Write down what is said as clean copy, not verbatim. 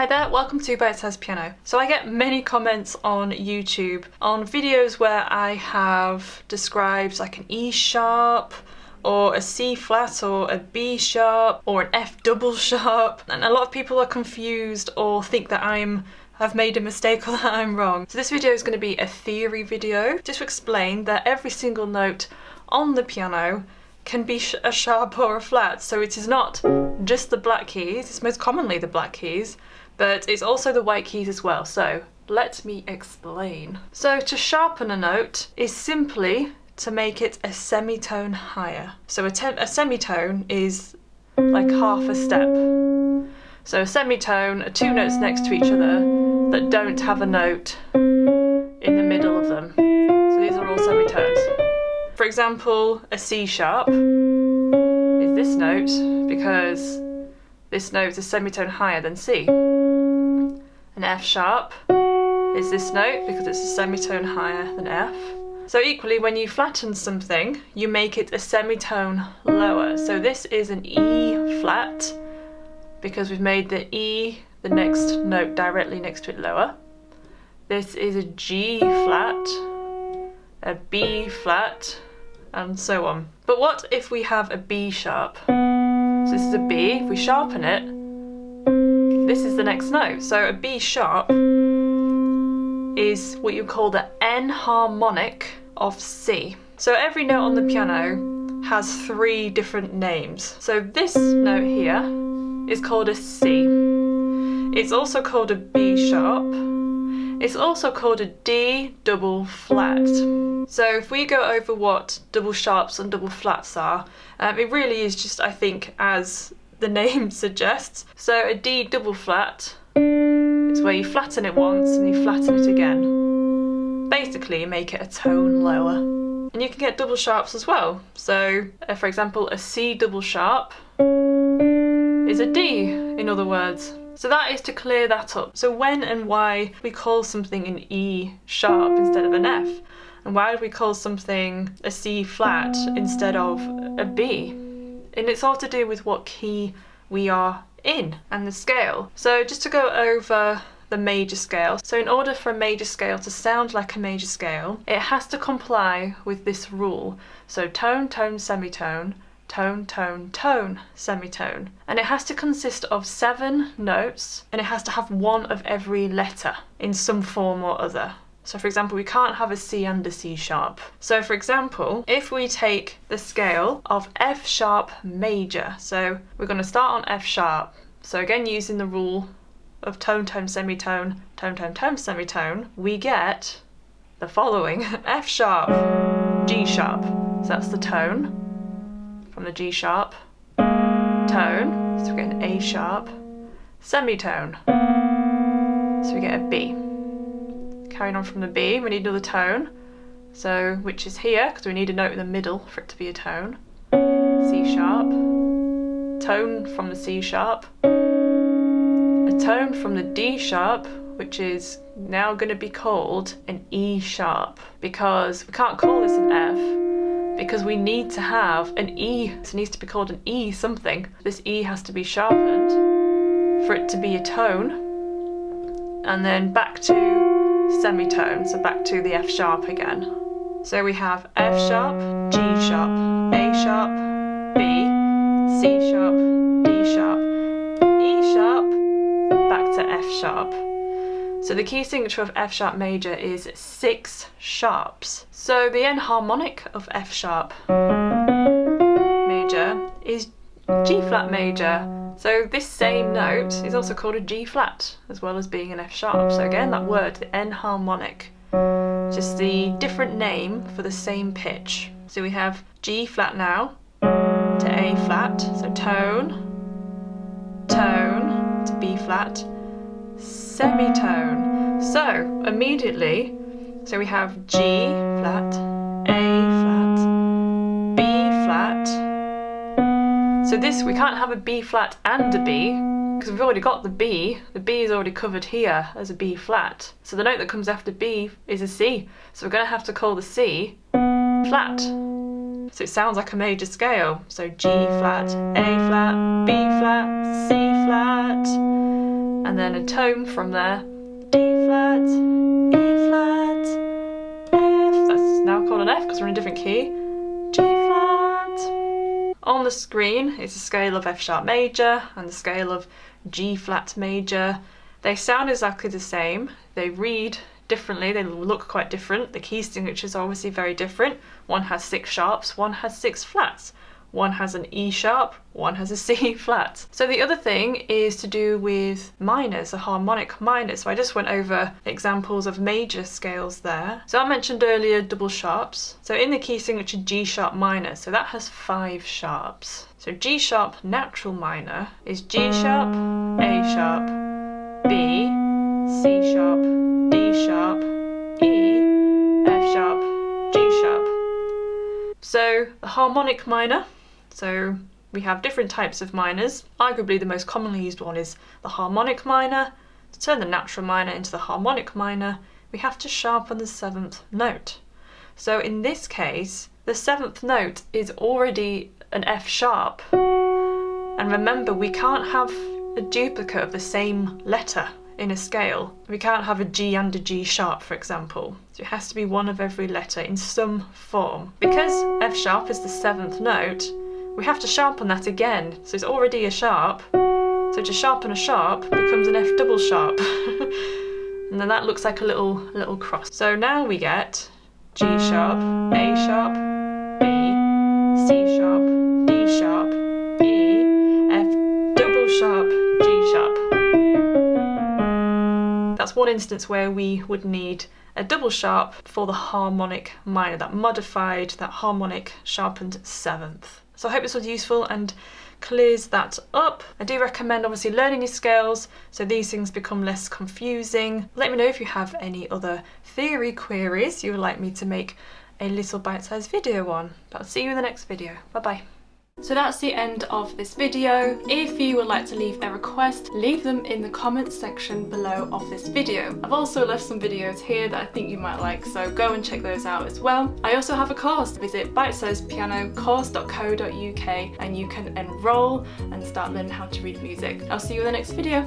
Hi there, welcome to Bitesize Piano. So I get many comments on YouTube on videos where I have described like an E sharp or a C flat or a B sharp or an F double sharp, and a lot of people are confused or think that I've made a mistake or that I'm wrong. So this video is going to be a theory video just to explain that every single note on the piano can be a sharp or a flat. So it is not just the black keys, it's most commonly the black keys, but it's also the white keys as well. So let me explain. So to sharpen a note is simply to make it a semitone higher. So a semitone is like half a step. So a semitone are two notes next to each other that don't have a note in the middle of them. So these are all semitones. For example, a C sharp is this note because this note is a semitone higher than C. An F sharp is this note because it's a semitone higher than F. So equally, when you flatten something, you make it a semitone lower. So this is an E flat because we've made the E, the next note directly next to it, lower. This is a G flat, a B flat, and so on. But what if we have a B sharp? So this is a B, if we sharpen it, this is the next note. So a B sharp is what you call the enharmonic of C. So every note on the piano has three different names. So this note here is called a C. It's also called a B sharp. It's also called a D double flat. So if we go over what double sharps and double flats are, it really is just, I think, as the name suggests. So a D double flat is where you flatten it once and you flatten it again. Basically, you make it a tone lower. And you can get double sharps as well. So, for example, a C double sharp is a D, in other words. So that is to clear that up. So when and why we call something an E sharp instead of an F, and why do we call something a C flat instead of a B? And it's all to do with what key we are in and the scale. So just to go over the major scale. So in order for a major scale to sound like a major scale, it has to comply with this rule. So tone, tone, semitone, tone, tone, tone, semitone. And it has to consist of 7 notes, and it has to have one of every letter in some form or other. So for example, we can't have a C and a C sharp. So for example, if we take the scale of F sharp major, so we're going to start on F sharp. So again, using the rule of tone, tone, semitone, tone, tone, tone, semitone, we get the following. F sharp, G sharp. So that's the tone from the G sharp. Tone, so we get an A sharp. Semitone, so we get a B. Carrying on from the B, we need another tone, so which is here because we need a note in the middle for it to be a tone. C sharp, tone from the C sharp, a tone from the D sharp, which is now going to be called an E sharp because we can't call this an F because we need to have an E. So it needs to be called an E something. This E has to be sharpened for it to be a tone, and then back to semitone, so back to the F sharp again. So we have F sharp, G sharp, A sharp, B, C sharp, D sharp, E sharp, back to F sharp. So the key signature of F sharp major is 6 sharps. So the enharmonic of F sharp major is G flat major. So this same note is also called a G flat as well as being an F sharp. So again, that word, the enharmonic, just the different name for the same pitch. So we have G flat now to A flat, so tone, tone to B flat, semitone. So immediately, so we have G flat, A flat, B flat. So this, we can't have a B flat and a B because we've already got the B. The B is already covered here as a B flat. So the note that comes after B is a C. So we're going to have to call the C flat. So it sounds like a major scale. So G flat, A flat, B flat, C flat. and then a tone from there. D flat, E flat, F. That's now called an F because we're in a different key. G flat. On the screen is a scale of F sharp major and the scale of G flat major. They sound exactly the same. They read differently, they look quite different. The key signatures are obviously very different. One has 6 sharps, one has 6 flats. One has an E sharp, one has a C flat. So the other thing is to do with minors, a harmonic minor. So I just went over examples of major scales there. So I mentioned earlier double sharps. So in the key signature G sharp minor, so that has 5 sharps. So G sharp natural minor is G sharp, A sharp, B, C sharp, D sharp, E, F sharp, G sharp. So the harmonic minor, so we have different types of minors. Arguably the most commonly used one is the harmonic minor. To turn the natural minor into the harmonic minor, we have to sharpen the 7th note. So in this case, the 7th note is already an F sharp. And remember, we can't have a duplicate of the same letter in a scale. We can't have a G and a G sharp, for example. So it has to be one of every letter in some form. Because F sharp is the 7th note, we have to sharpen that again. So it's already a sharp. So to sharpen a sharp becomes an F double sharp. And then that looks like a little cross. So now we get G sharp, A sharp, B, C sharp, D sharp, E, F double sharp, G sharp. That's one instance where we would need a double sharp for the harmonic minor, that modified, that harmonic sharpened 7th. So I hope this was useful and clears that up. I do recommend obviously learning your scales so these things become less confusing. Let me know if you have any other theory queries you would like me to make a little bite-sized video on. But I'll see you in the next video. Bye bye. So that's the end of this video. If you would like to leave a request, leave them in the comments section below of this video. I've also left some videos here that I think you might like, so go and check those out as well. I also have a course. Visit bitesizepianocourse.co.uk and you can enroll and start learning how to read music. I'll see you in the next video.